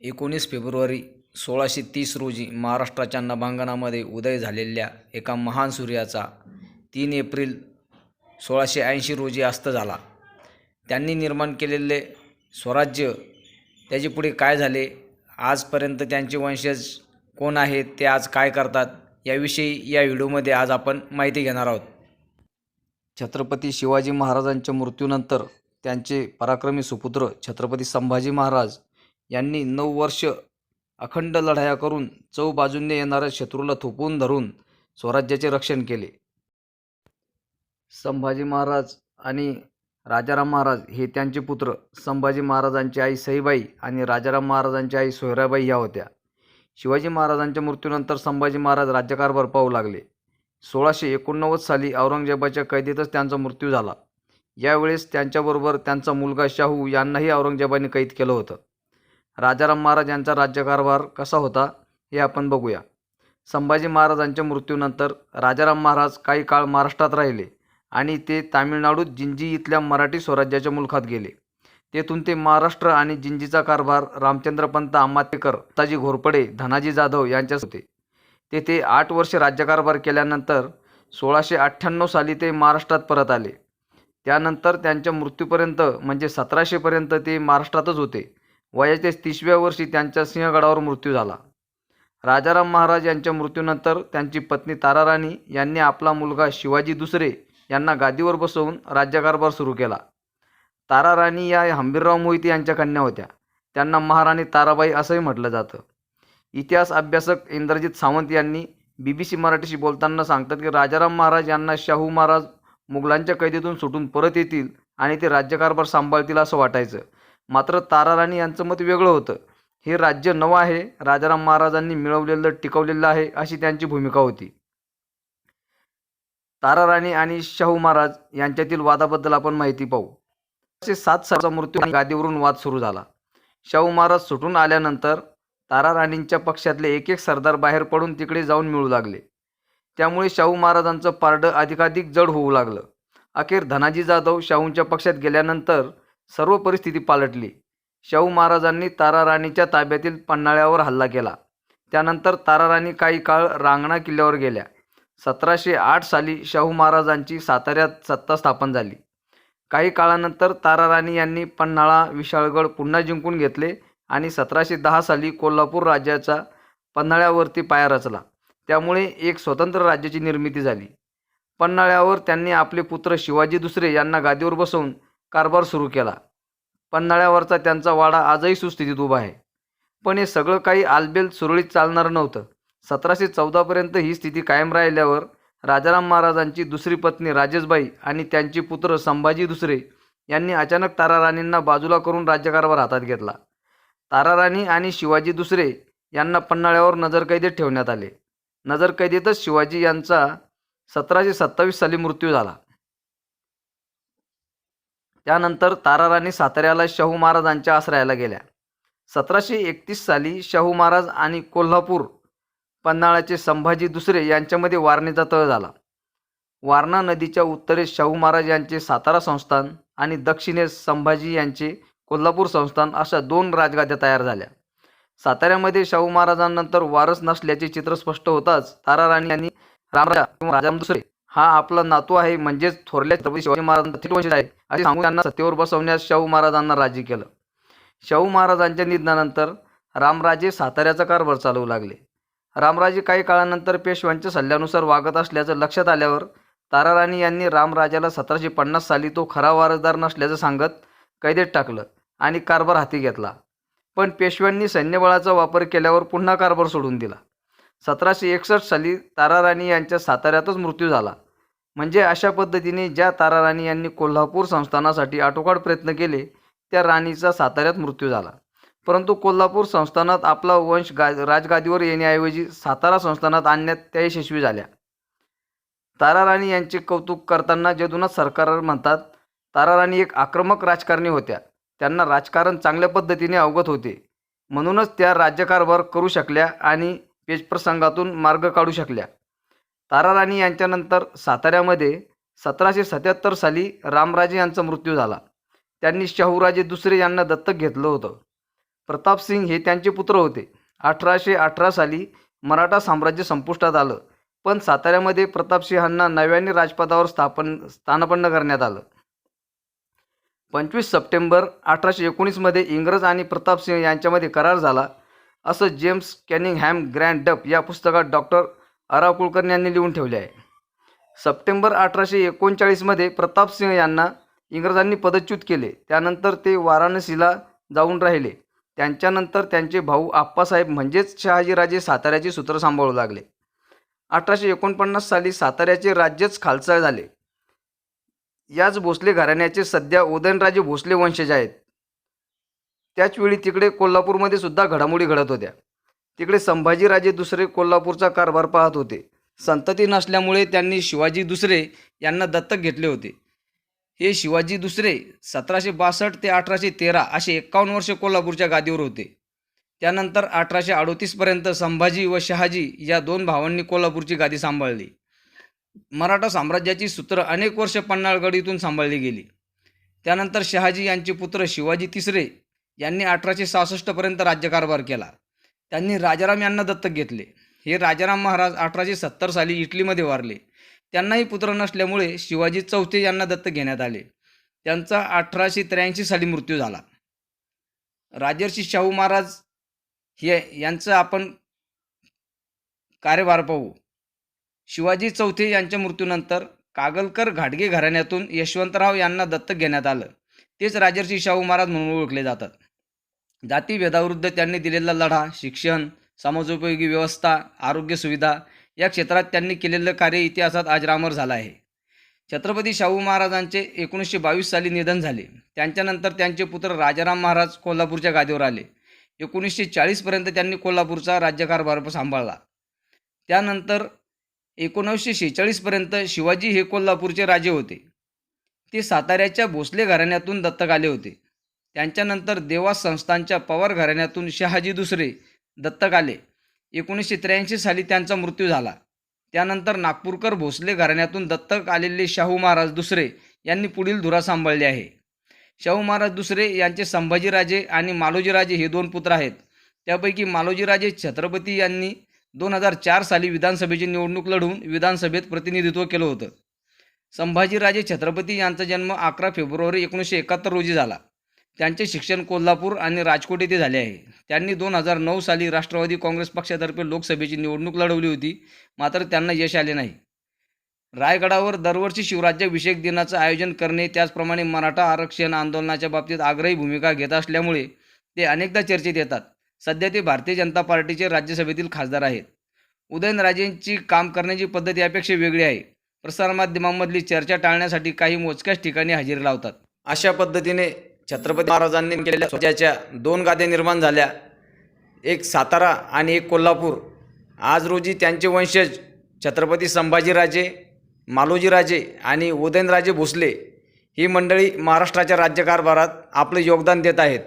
19 February 1630 रोजी महाराष्ट्राच्या नभांगणामध्ये उदय झालेल्या एका महान सूर्याचा 3 एप्रिल 1680 रोजी अस्त झाला. त्यांनी निर्माण केलेले स्वराज्य, त्याचे पुढे काय झाले, आजपर्यंत त्यांचे वंशज कोण आहेत, ते आज काय करतात, याविषयी या व्हिडिओमध्ये आज आपण माहिती घेणार आहोत. छत्रपती शिवाजी महाराजांच्या मृत्यूनंतर त्यांचे पराक्रमी सुपुत्र छत्रपती संभाजी महाराज यांनी 9 वर्ष अखंड लढाया करून चौबाजूंनी येणाऱ्या शत्रूला थोपवून धरून स्वराज्याचे रक्षण केले. संभाजी महाराज आणि राजाराम महाराज हे त्यांचे पुत्र. संभाजी महाराजांची आई सईबाई आणि राजाराम महाराजांची आई सोयराबाई ह्या होत्या. शिवाजी महाराजांच्या मृत्यूनंतर संभाजी महाराज राज्यकारभार पाहू लागले. 1689 साली औरंगजेबाच्या कैदेतच त्यांचा मृत्यू झाला. यावेळेस त्यांच्याबरोबर त्यांचा मुलगा शाहू यांनाही औरंगजेबाने कैद केलं होतं. राजाराम महाराज यांचा राज्यकारभार कसा होता हे आपण बघूया. संभाजी महाराजांच्या मृत्यूनंतर राजाराम महाराज काही काळ महाराष्ट्रात राहिले आणि ते तामिळनाडूत जिंजी इथल्या मराठी स्वराज्याच्या मुलखात गेले. तेथून ते महाराष्ट्र आणि जिंजीचा कारभार रामचंद्रपंत आंबातेकर, ताजी घोरपडे, धनाजी जाधव यांच्याच होते. तेथे 8 वर्ष राज्यकारभार केल्यानंतर 1698 साली ते महाराष्ट्रात परत आले. त्यानंतर त्यांच्या मृत्यूपर्यंत म्हणजे 1700 पर्यंत ते महाराष्ट्रातच होते. वयाच्या 30व्या वर्षी त्यांच्या सिंहगडावर मृत्यू झाला. राजाराम महाराज यांच्या मृत्यूनंतर त्यांची पत्नी ताराराणी यांनी आपला मुलगा शिवाजी दुसरे यांना गादीवर बसवून राज्यकारभार सुरू केला. ताराराणी या हंबीरराव मोहिते यांच्या कन्या होत्या. त्यांना महाराणी ताराबाई असंही म्हटलं जातं. इतिहास अभ्यासक इंद्रजित सावंत यांनी BBC मराठीशी बोलताना सांगतात की राजाराम महाराज यांना शाहू महाराज मुघलांच्या कैदेतून सुटून परत येतील आणि ते राज्यकारभार सांभाळतील असं वाटायचं. मात्र ताराराणी यांचं मत वेगळं होतं. हे राज्य नवं आहे, राजाराम महाराजांनी मिळवलेलं टिकवलेलं आहे, अशी त्यांची भूमिका होती. ताराराणी आणि शाहू महाराज यांच्यातील वादाबद्दल आपण माहिती पाहू. 7 सालाचा मृत्यू आणि गादीवरून वाद सुरू झाला. शाहू महाराज सुटून आल्यानंतर ताराराणींच्या पक्षातले एक सरदार बाहेर पडून तिकडे जाऊन मिळू लागले. त्यामुळे शाहू महाराजांचं पारडं अधिकाधिक जड होऊ लागलं. अखेर धनाजी जाधव शाहूंच्या पक्षात गेल्यानंतर सर्व परिस्थिती पालटली. शाहू महाराजांनी ताराराणीच्या ताब्यातील पन्हाळ्यावर हल्ला केला. त्यानंतर ताराराणी काही काळ रांगणा किल्ल्यावर गेल्या. 1708 साली शाहू महाराजांची साताऱ्यात सत्ता स्थापन झाली. काही काळानंतर ताराराणी यांनी पन्हाळा, विशाळगड पुन्हा जिंकून घेतले आणि 1710 साली कोल्हापूर राज्याचा पन्हाळ्यावरती पाया रचला. त्यामुळे एक स्वतंत्र राज्याची निर्मिती झाली. पन्हाळ्यावर त्यांनी आपले पुत्र शिवाजी दुसरे यांना गादीवर बसवून कारभार सुरू केला. पन्हाळ्यावरचा त्यांचा वाडा आजही सुस्थितीत उभा आहे. पण हे सगळं काही आलबेल सुरळीत चालणारं नव्हतं. 1714 पर्यंत ही स्थिती कायम राहिल्यावर राजाराम महाराजांची दुसरी पत्नी राजेशबाई आणि त्यांचे पुत्र संभाजी दुसरे यांनी अचानक ताराराणींना बाजूला करून राज्यकारभार हातात घेतला. ताराराणी आणि शिवाजी दुसरे यांना पन्हाळ्यावर नजरकैदेत ठेवण्यात आले. नजरकैदेतच शिवाजी यांचा 1727 साली मृत्यू झाला. त्यानंतर ताराराणी साताऱ्याला शाहू महाराजांच्या आश्रयाला गेल्या. 1731 साली शाहू महाराज आणि कोल्हापूर पन्हाळ्याचे संभाजी दुसरे यांच्यामध्ये वारणेचा तह झाला. वारणा नदीच्या उत्तरेस शाहू महाराज यांचे सातारा संस्थान आणि दक्षिणेस संभाजी यांचे कोल्हापूर संस्थान अशा 2 राजगाद्या तयार झाल्या. साताऱ्यामध्ये शाहू महाराजांनंतर वारस नसल्याचे चित्र स्पष्ट होताच ताराराणी यांनी रामराजा किंवा राजाराम दुसरे हा आपला नातू आहे, म्हणजेच थोरल्या छत्रपती शिवाजी महाराजांचा थेट वंशज आहे असे सांगून त्यांना सत्तेवर बसवण्यास शाहू महाराजांना राजी केलं. शाहू महाराजांच्या निधनानंतर रामराजे साताऱ्याचा कारभार चालवू लागले. रामराजे काही काळानंतर पेशव्यांच्या सल्ल्यानुसार वागत असल्याचं लक्षात आल्यावर ताराराणी यांनी रामराजाला 1750 साली तो खरा वारसदार नसल्याचं सांगत कैदेत टाकलं आणि कारभार हाती घेतला. पण पेशव्यांनी सैन्यबळाचा वापर केल्यावर पुन्हा कारभार सोडून दिला. 1761 साली ताराराणी यांच्या साताऱ्यातच मृत्यू झाला. म्हणजे अशा पद्धतीने ज्या ताराराणी यांनी कोल्हापूर संस्थानासाठी आटोकाट प्रयत्न केले त्या राणीचा साताऱ्यात मृत्यू झाला. परंतु कोल्हापूर संस्थानात आपला वंश राजगादीवर येण्याऐवजी सातारा संस्थानात आणण्यात त्या यशस्वी झाल्या. ताराराणी यांचे कौतुक करताना जदुनाथ सरकार म्हणतात, ताराराणी एक आक्रमक राजकारणी होत्या. त्यांना राजकारण चांगल्या पद्धतीने अवगत होते. म्हणूनच त्या राज्यकारभार करू शकल्या आणि पेचप्रसंगातून मार्ग काढू शकल्या. ताराराणी यांच्यानंतर साताऱ्यामध्ये 1777 साली रामराजे यांचा मृत्यू झाला. त्यांनी शाहूराजे दुसरे यांना दत्तक घेतलं होतं. प्रतापसिंग हे त्यांचे पुत्र होते. 1818 साली मराठा साम्राज्य संपुष्टात आलं, पण साताऱ्यामध्ये प्रतापसिंहांना नव्याने राजपदावर स्थानापन्न करण्यात आलं. 25 सप्टेंबर 1819 मध्ये इंग्रज आणि प्रतापसिंह यांच्यामध्ये करार झाला, असं जेम्स कनिंगहॅम ग्रँड डफ या पुस्तकात डॉक्टर अ.रा. कुलकर्णी यांनी लिहून ठेवले आहे. सप्टेंबर 1839 मध्ये प्रतापसिंह यांना इंग्रजांनी पदच्युत केले. त्यानंतर ते वाराणसीला जाऊन राहिले. त्यांच्यानंतर त्यांचे भाऊ आप्पासाहेब म्हणजेच शहाजीराजे साताऱ्याचे सूत्र सांभाळू लागले. 1849 साली साताऱ्याचे राज्यच खालसा झाले. याच भोसले घराण्याचे सध्या उदयनराजे भोसले वंशज आहेत. त्याचवेळी तिकडे कोल्हापूरमध्ये सुद्धा घडामोडी घडत होत्या. तिकडे संभाजीराजे दुसरे कोल्हापूरचा कारभार पाहत होते. संतती नसल्यामुळे त्यांनी शिवाजी दुसरे यांना दत्तक घेतले होते. हे शिवाजी दुसरे 1762 ते 1813 असे 51 वर्ष कोल्हापूरच्या गादीवर होते. त्यानंतर 1838 पर्यंत संभाजी व शहाजी या दोन भावांनी कोल्हापूरची गादी सांभाळली. मराठा साम्राज्याची सूत्र अनेक वर्ष पन्हाळगड इथून सांभाळली गेली. त्यानंतर शहाजी यांचे पुत्र शिवाजी तिसरे यांनी 1866 पर्यंत राज्यकारभार केला. त्यांनी राजाराम यांना दत्तक घेतले. हे राजाराम महाराज 1870 साली इटलीमध्ये वारले. त्यांनाही पुत्र नसल्यामुळे शिवाजी चौथे यांना दत्तक घेण्यात आले. त्यांचा 1883 साली मृत्यू झाला. राजर्षी शाहू महाराज यांचा आपण कार्यभार पाहू. शिवाजी चौथे यांच्या मृत्यूनंतर कागलकर घाटगे घराण्यातून यशवंतराव यांना दत्तक घेण्यात आलं. तेच राजर्षी शाहू महाराज म्हणून ओळखले जातात. जातीभेदाविरुद्ध त्यांनी दिलेला लढा, शिक्षण, समाजोपयोगी व्यवस्था, आरोग्य सुविधा या क्षेत्रात त्यांनी केलेलं कार्य इतिहासात अजरामर झालं आहे. छत्रपती शाहू महाराजांचे 1922 साली निधन झाले. त्यांच्यानंतर त्यांचे पुत्र राजाराम महाराज कोल्हापूरच्या गादीवर आले. 1940 पर्यंत त्यांनी कोल्हापूरचा राज्यकारभार सांभाळला. त्यानंतर 1946 पर्यंत शिवाजी हे कोल्हापूरचे राजे होते. ते साताऱ्याच्या भोसले घराण्यातून दत्तक आले होते. त्यांच्यानंतर देवास संस्थानच्या पवार घराण्यातून शहाजी दुसरे दत्तक आले. 1983 साली त्यांचा मृत्यू झाला. त्यानंतर नागपूरकर भोसले घराण्यातून दत्तक आलेले शाहू महाराज दुसरे यांनी पुढील धुरा सांभाळले आहे. शाहू महाराज दुसरे यांचे संभाजीराजे आणि मालोजीराजे हे दोन पुत्र आहेत. त्यापैकी मालोजीराजे छत्रपती यांनी 2004 साली विधानसभेची निवडणूक लढवून विधानसभेत प्रतिनिधित्व केलं होतं. संभाजीराजे छत्रपती यांचा जन्म 11 फेब्रुवारी 1971 रोजी झाला. त्यांचे शिक्षण कोल्हापूर आणि राजकोट येथे झाले आहे. त्यांनी 2009 साली राष्ट्रवादी काँग्रेस पक्षातर्फे लोकसभेची निवडणूक लढवली होती, मात्र त्यांना यश आले नाही. रायगडावर दरवर्षी शिवराज्याभिषेक दिनाचं आयोजन करणे, त्याचप्रमाणे मराठा आरक्षण आंदोलनाच्या बाबतीत आग्रही भूमिका घेत असल्यामुळे ते अनेकदा चर्चेत येतात. सध्या ते भारतीय जनता पार्टीचे राज्यसभेतील खासदार आहेत. उदयनराजेंची काम करण्याची पद्धत यापेक्षा वेगळी आहे. प्रसारमाध्यमांमधली चर्चा टाळण्यासाठी काही मोजक्याच ठिकाणी हजेरी लावतात. अशा पद्धतीने छत्रपती महाराजांनी केलेल्या स्वतःच्या दोन गाद्या निर्माण झाल्या, एक सातारा आणि एक कोल्हापूर. आज रोजी त्यांचे वंशज छत्रपती संभाजीराजे, मालोजीराजे आणि उदयनराजे भोसले ही मंडळी महाराष्ट्राच्या राज्यकारभारात आपलं योगदान देत आहेत.